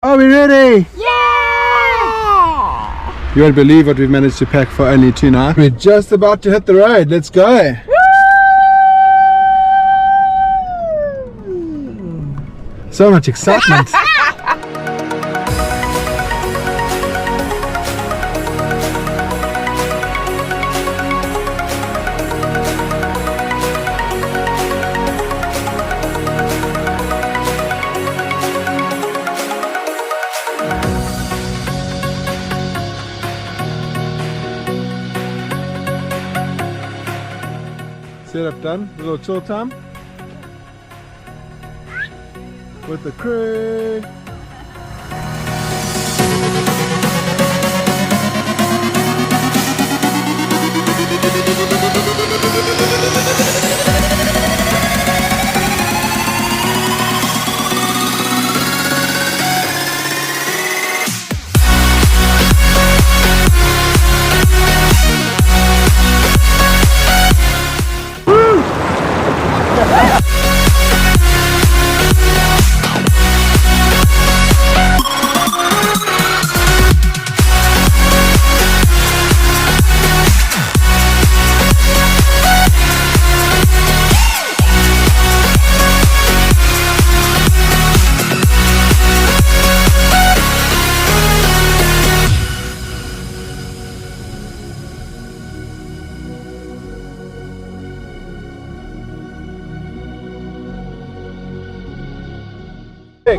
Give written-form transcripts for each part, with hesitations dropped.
Are we ready? Yeah! You won't believe what we've managed to pack for only 2 nights. We're just about to hit the road. Let's go. So much excitement. Setup done. A little chill time with the crew.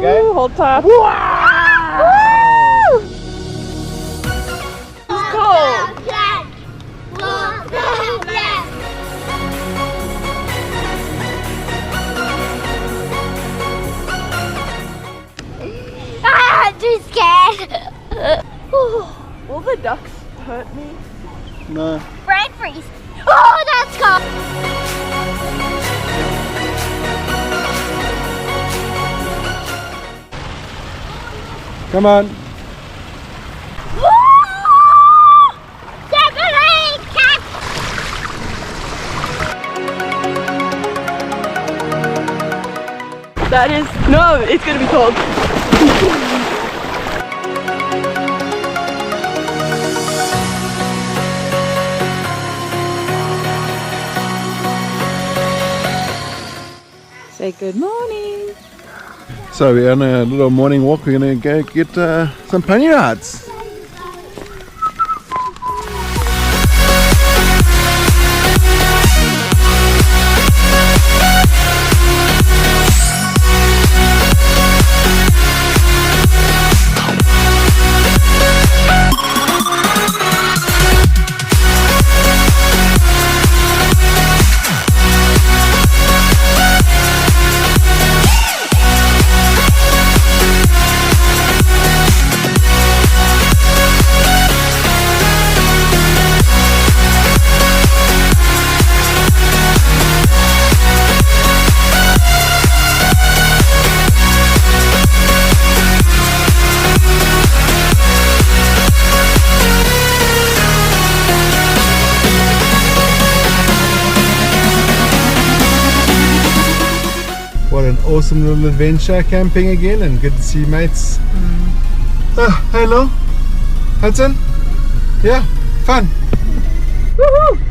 Ooh, hold tight. Woo! It's cold. I'm too scared. Will the ducks hurt me? No. Brain freeze. Oh, that's cold. Come on. That is, no, it's gonna be cold. Say good morning. So we're on a little morning walk. We're going to go get some pony rides. What an awesome little adventure, camping again, and good to see you mates. Hello, Hudson. Yeah, fun. Woohoo!